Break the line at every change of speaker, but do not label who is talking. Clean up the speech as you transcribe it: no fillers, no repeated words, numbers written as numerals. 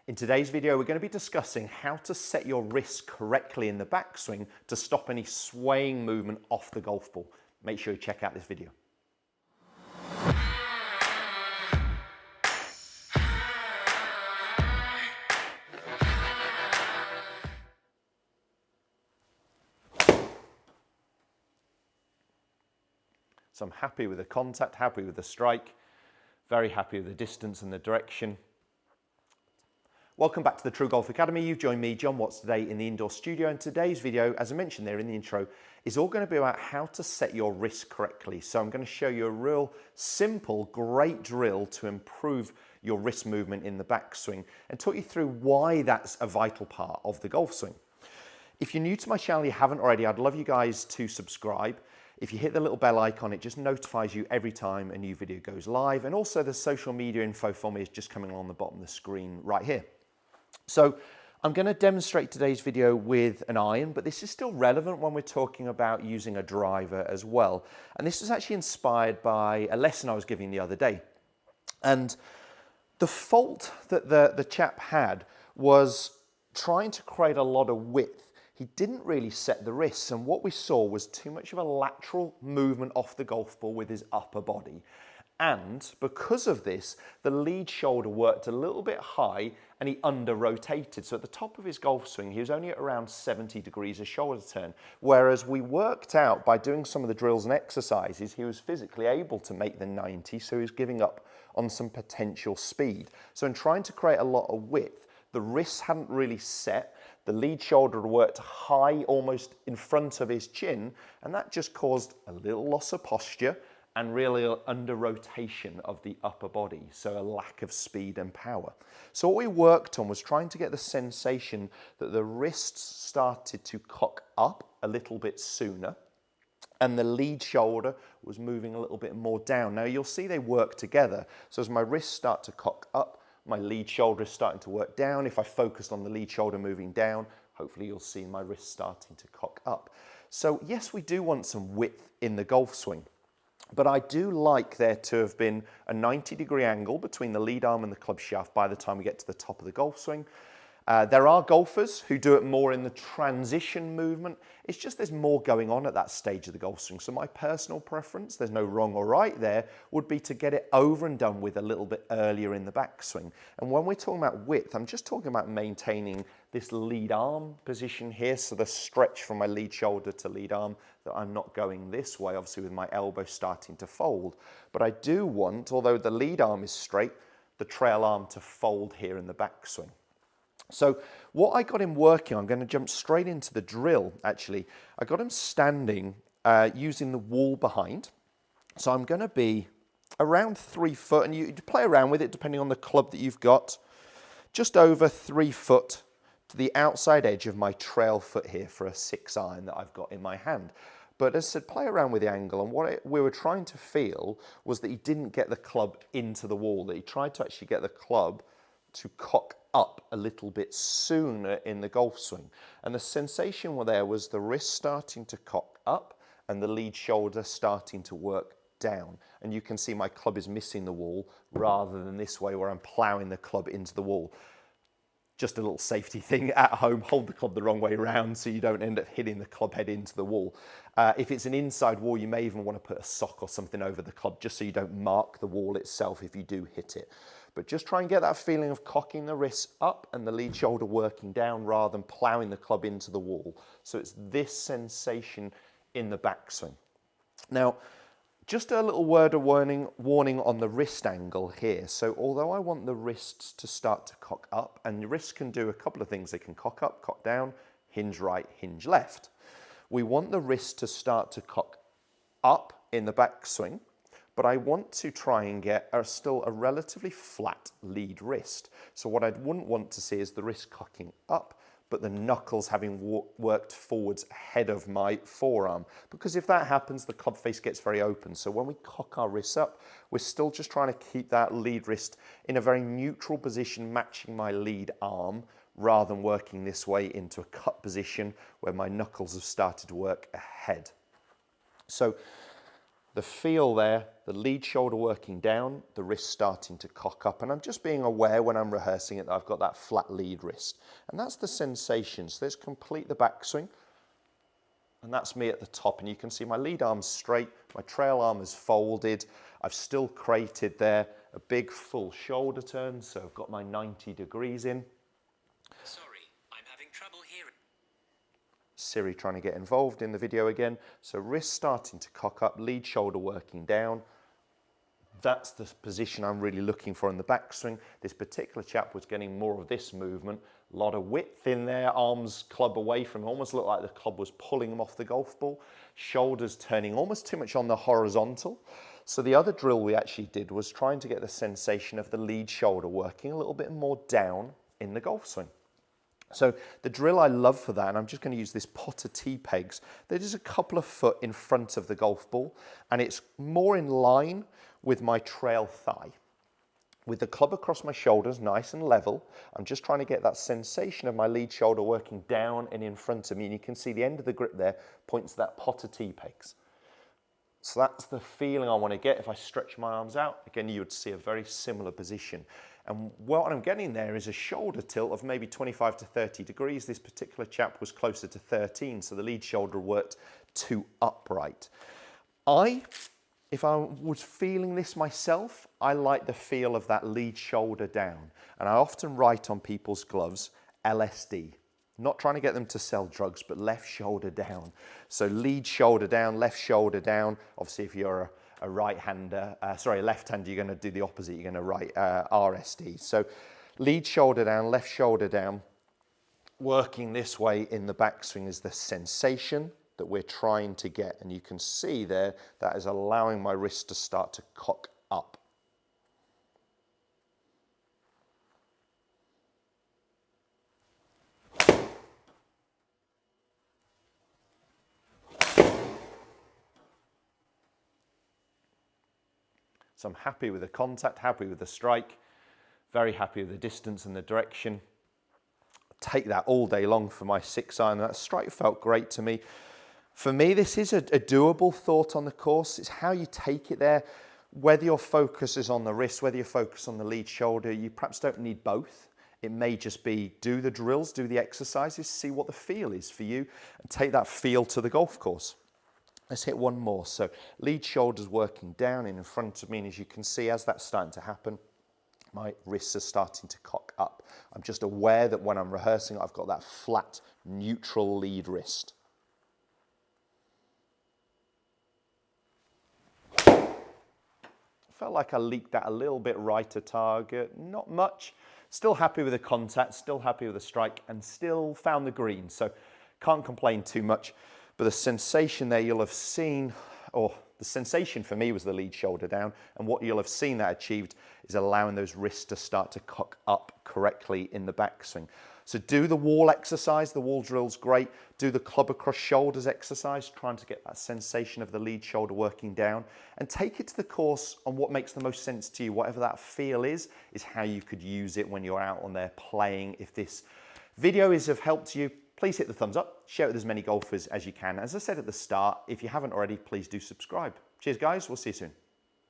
In today's video, we're going to be discussing how to set your wrist correctly in the backswing to stop any swaying movement off the golf ball. Make sure you check out this video. So I'm happy with the contact, happy with the strike, very happy with the distance and the direction. Welcome back to the TruGolf Academy. You've joined me, Jon Watts, today in the indoor studio, and today's video, as I mentioned there in the intro, is all going to be about how to set your wrist correctly. So I'm going to show you a real simple, great drill to improve your wrist movement in the backswing and talk you through why that's a vital part of the golf swing. If you're new to my channel, you haven't already, I'd love you guys to subscribe. If you hit the little bell icon, it just notifies you every time a new video goes live. And also the social media info for me is just coming along the bottom of the screen right here. So I'm going to demonstrate today's video with an iron, but this is still relevant when we're talking about using a driver as well. And this was actually inspired by a lesson I was giving the other day. And the fault that the chap had was trying to create a lot of width. He didn't really set the wrists, and what we saw was too much of a lateral movement off the golf ball with his upper body. And because of this, the lead shoulder worked a little bit high and he under-rotated. So at the top of his golf swing, he was only at around 70 degrees of shoulder turn. Whereas we worked out by doing some of the drills and exercises, he was physically able to make the 90, so he was giving up on some potential speed. So in trying to create a lot of width, the wrists hadn't really set. The lead shoulder worked high, almost in front of his chin, and that just caused a little loss of posture and really under rotation of the upper body, so a lack of speed and power. So what we worked on was trying to get the sensation that the wrists started to cock up a little bit sooner, and the lead shoulder was moving a little bit more down. Now you'll see they work together. So as my wrists start to cock up, my lead shoulder is starting to work down. If I focused on the lead shoulder moving down, hopefully you'll see my wrists starting to cock up. So yes, we do want some width in the golf swing. But I do like there to have been a 90-degree angle between the lead arm and the club shaft by the time we get to the top of the golf swing. There are golfers who do it more in the transition movement. It's just there's more going on at that stage of the golf swing. So my personal preference, there's no wrong or right there, would be to get it over and done with a little bit earlier in the backswing. And when we're talking about width, I'm just talking about maintaining this lead arm position here. So the stretch from my lead shoulder to lead arm, that I'm not going this way, obviously with my elbow starting to fold. But I do want, although the lead arm is straight, the trail arm to fold here in the backswing. So what I got him working, I'm going to jump straight into the drill actually. I got him standing using the wall behind. So I'm going to be around 3 foot, and you play around with it depending on the club that you've got. Just over 3 foot to the outside edge of my trail foot here for a 6-iron that I've got in my hand. But as I said, play around with the angle, and what we were trying to feel was that he didn't get the club into the wall, that he tried to actually get the club to cock up a little bit sooner in the golf swing. And the sensation there was the wrist starting to cock up and the lead shoulder starting to work down. And you can see my club is missing the wall rather than this way where I'm ploughing the club into the wall. Just a little safety thing at home, hold the club the wrong way around so you don't end up hitting the club head into the wall. If it's an inside wall, you may even want to put a sock or something over the club just so you don't mark the wall itself if you do hit it. But just try and get that feeling of cocking the wrists up and the lead shoulder working down rather than ploughing the club into the wall. So it's this sensation in the backswing. Now, just a little word of warning on the wrist angle here. So although I want the wrists to start to cock up, and the wrists can do a couple of things. They can cock up, cock down, hinge right, hinge left. We want the wrist to start to cock up in the backswing, but I want to try and get still a relatively flat lead wrist. So what I wouldn't want to see is the wrist cocking up, but the knuckles having worked forwards ahead of my forearm. Because if that happens, the club face gets very open. So when we cock our wrists up, we're still just trying to keep that lead wrist in a very neutral position, matching my lead arm, rather than working this way into a cut position where my knuckles have started to work ahead. So The feel there, the lead shoulder working down, the wrist starting to cock up, and I'm just being aware when I'm rehearsing it that I've got that flat lead wrist. And that's the sensation. So let's complete the backswing. And that's me at the top, and you can see my lead arm's straight, my trail arm is folded. I've still created there a big full shoulder turn, so I've got my 90 degrees in.
Sorry, I'm having trouble hearing.
Siri trying to get involved in the video again. So wrist starting to cock up, lead shoulder working down. That's the position I'm really looking for in the backswing. This particular chap was getting more of this movement. A lot of width in there, arms club away from him. Almost looked like the club was pulling him off the golf ball. Shoulders turning almost too much on the horizontal. So the other drill we actually did was trying to get the sensation of the lead shoulder working a little bit more down in the golf swing. So the drill I love for that, and I'm just going to use this pot of tee pegs, they're just a couple of foot in front of the golf ball, and it's more in line with my trail thigh. With the club across my shoulders, nice and level, I'm just trying to get that sensation of my lead shoulder working down and in front of me, and you can see the end of the grip there points to that pot of tee pegs. So that's the feeling I want to get. If I stretch my arms out, again, you would see a very similar position. And what I'm getting there is a shoulder tilt of maybe 25 to 30 degrees. This particular chap was closer to 13, so the lead shoulder worked too upright. If I was feeling this myself, I like the feel of that lead shoulder down. And I often write on people's gloves, LSD. Not trying to get them to sell drugs, but left shoulder down. So lead shoulder down, left shoulder down. Obviously, if you're a right-hander, left-hander, you're going to do the opposite. You're going to write RSD. So lead shoulder down, left shoulder down. Working this way in the backswing is the sensation that we're trying to get. And you can see there, that is allowing my wrist to start to cock up. So I'm happy with the contact, happy with the strike, very happy with the distance and the direction. Take that all day long for my 6-iron. That strike felt great to me. For me, this is a doable thought on the course. It's how you take it there. Whether your focus is on the wrist, whether you focus on the lead shoulder, you perhaps don't need both. It may just be do the drills, do the exercises, see what the feel is for you, and take that feel to the golf course. Let's hit one more. So lead shoulders working down in front of me, and as you can see, as that's starting to happen, my wrists are starting to cock up. I'm just aware that when I'm rehearsing, I've got that flat, neutral lead wrist. Felt like I leaked that a little bit right of target, not much. Still happy with the contact, still happy with the strike, and still found the green. So can't complain too much. But the sensation there you'll have seen, or the sensation for me was the lead shoulder down, and what you'll have seen that achieved is allowing those wrists to start to cock up correctly in the backswing. So do the wall exercise, the wall drill's great. Do the club across shoulders exercise, trying to get that sensation of the lead shoulder working down, and take it to the course on what makes the most sense to you. Whatever that feel is how you could use it when you're out on there playing. If this video is of help to you, please hit the thumbs up, share it with as many golfers as you can. As I said at the start, if you haven't already, please do subscribe. Cheers guys, we'll see you soon.